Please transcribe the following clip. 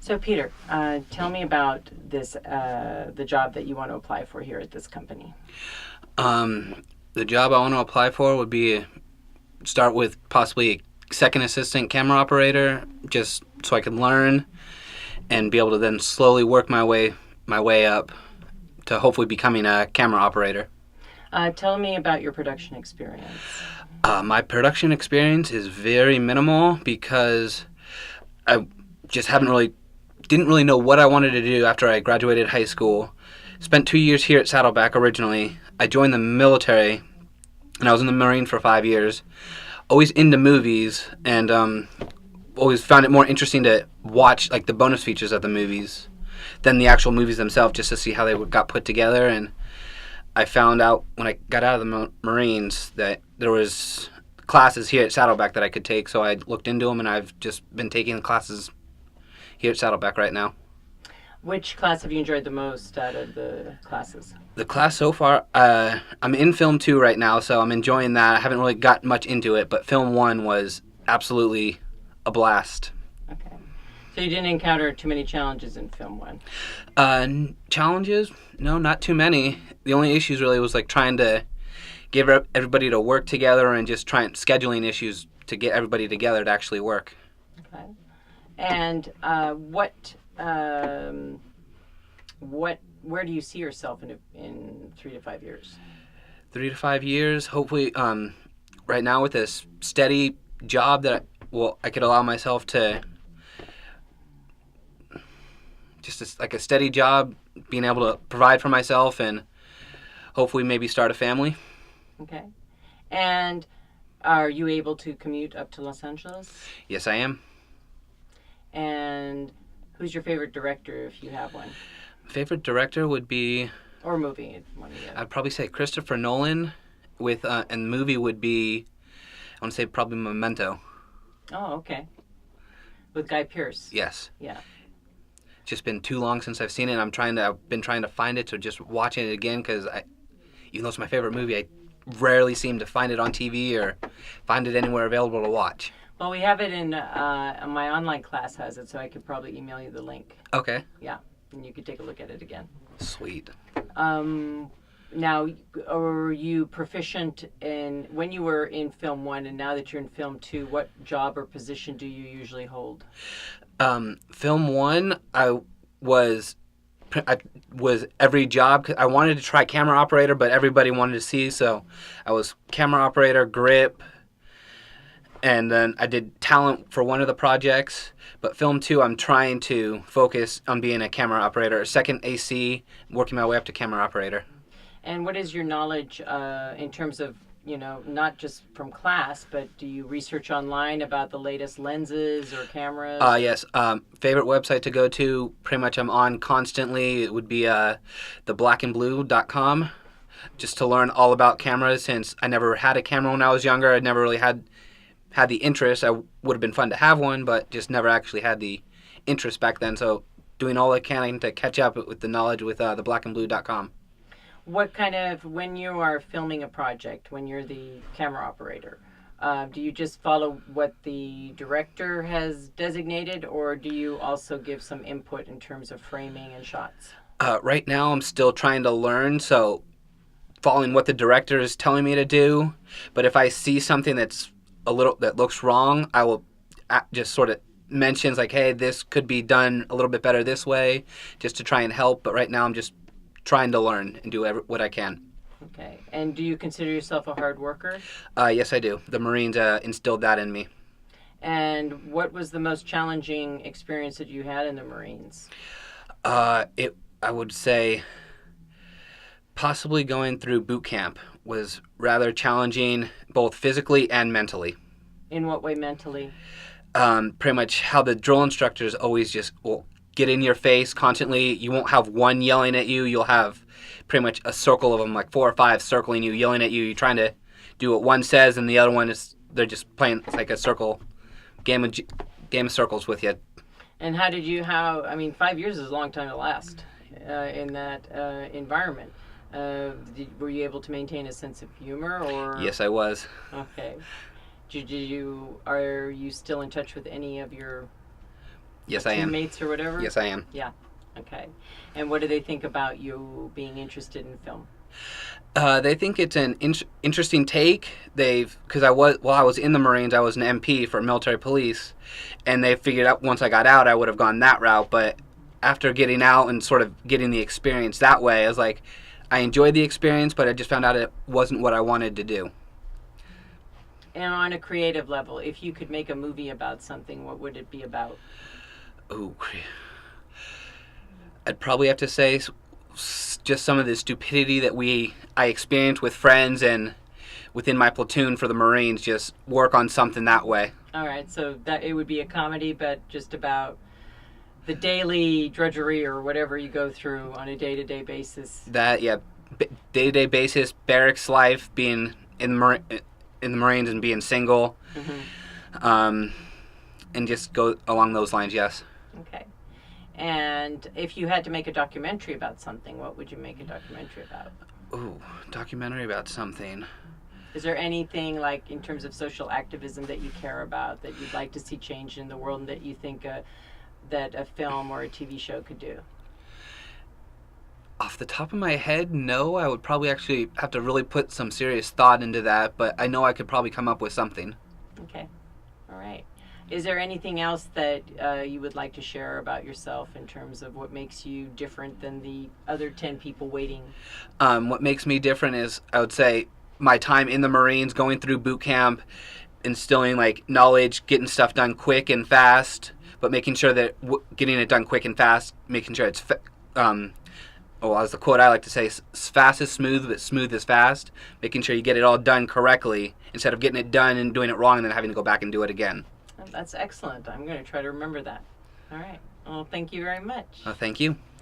So, Peter, tell me about the job that you want to apply for here at this company. Um, the job I want to apply for would be start with possibly a second assistant camera operator, just so I can learn and be able to then slowly work my way up to hopefully becoming a camera operator. Tell me about your production experience. My production experience is very minimal because I just haven't really didn't really know what I wanted to do after I graduated high school. Spent 2 years here at Saddleback originally. I joined the military and I was in the Marine for 5 years. Always into movies and always found it more interesting to watch like the bonus features of the movies than the actual movies themselves, just to see how they got put together. And I found out when I got out of the Marines that there was classes here at Saddleback that I could take, so I looked into them, and I've just been taking the classes here at Saddleback right now. Which class have you enjoyed the most out of the classes? The class so far, I'm in film 2 right now, so I'm enjoying that. I haven't really got much into it, but film 1 was absolutely a blast. Okay. So you didn't encounter too many challenges in film one. Challenges? No, not too many. The only issues really was like trying to get everybody to work together and just trying scheduling issues to get everybody together to actually work. Okay. And where do you see yourself in 3 to 5 years? 3 to 5 years, hopefully. Right now with this steady job that I could allow myself to like a steady job, being able to provide for myself and hopefully maybe start a family. Okay. And are you able to commute up to Los Angeles? Yes, I am. And who's your favorite director, if you have one? Favorite director would be, Or movie, one of the I'd probably say Christopher Nolan. And the movie would be, I want to say probably Memento. Oh, okay. With Guy Pearce. Yes. Yeah. It's just been too long since I've seen it. I've been trying to find it, to just watching it again, because even though it's my favorite movie, I rarely seem to find it on TV or find it anywhere available to watch. Well, we have it in my online class has it, so I could probably email you the link. Okay. Yeah, and you could take a look at it again. Sweet. Now, are you proficient in, when you were in film one and now that you're in film two, what job or position do you usually hold? Film 1, I was every job. I wanted to try camera operator, but everybody wanted to see, so I was camera operator, grip, and then I did talent for one of the projects. But film 2, I'm trying to focus on being a camera operator, second AC, working my way up to camera operator. And what is your knowledge in terms of, not just from class, but do you research online about the latest lenses or cameras? Yes. Favorite website to go to, pretty much I'm on constantly, it would be theblackandblue.com, just to learn all about cameras. Since I never had a camera when I was younger, I never really had the interest. I would have been fun to have one, but just never actually had the interest back then. So doing all I can to catch up with the knowledge with theblackandblue.com. What kind of, when you are filming a project, when you're the camera operator, do you just follow what the director has designated, or do you also give some input in terms of framing and shots? Right now, I'm still trying to learn, so following what the director is telling me to do. But if I see something that looks wrong, I will just sort of mentions like, hey, this could be done a little bit better this way, just to try and help. But right now, I'm just trying to learn and do what I can. Okay. And do you consider yourself a hard worker? Yes, I do. The Marines instilled that in me. And what was the most challenging experience that you had in the Marines? I would say possibly going through boot camp was rather challenging, both physically and mentally. In what way mentally? Pretty much how the drill instructors always just will get in your face constantly. You won't have one yelling at you. You'll have pretty much a circle of them, like 4 or 5 circling you, yelling at you. You're trying to do what one says, and the other one they're just playing like a game of circles with you. And how 5 years is a long time to last in that environment. Were you able to maintain a sense of humor, or? Yes, I was. Okay. Are you still in touch with any of your Yes, I am. Teammates or whatever? Yes, I am. Yeah. Okay. And what do they think about you being interested in film? They think it's an interesting take. Because while I was in the Marines, I was an MP for military police, and they figured out once I got out, I would have gone that route. But after getting out and sort of getting the experience that way, I was like, I enjoyed the experience, but I just found out it wasn't what I wanted to do. And on a creative level, if you could make a movie about something, what would it be about? Ooh, I'd probably have to say just some of the stupidity that I experienced with friends and within my platoon for the Marines. Just work on something that way. All right, so that it would be a comedy, but just about the daily drudgery or whatever you go through on a day-to-day basis. That, yeah, day-to-day basis, barracks life, being in the Marines and being single, and just go along those lines. Yes. Okay. And if you had to make a documentary about something, what would you make a documentary about? Ooh, documentary about something. Is there anything, like, in terms of social activism that you care about, that you'd like to see change in the world, and that you think that a film or a TV show could do? Off the top of my head, no. I would probably actually have to really put some serious thought into that, but I know I could probably come up with something. Okay. All right. Is there anything else that you would like to share about yourself in terms of what makes you different than the other 10 people waiting? What makes me different is, I would say, my time in the Marines, going through boot camp, instilling like knowledge, getting stuff done quick and fast, but making sure that getting it done quick and fast, making sure it's as the quote I like to say, fast is smooth, but smooth is fast. Making sure you get it all done correctly instead of getting it done and doing it wrong and then having to go back and do it again. That's excellent. I'm going to try to remember that. All right. Well, thank you very much. Thank you.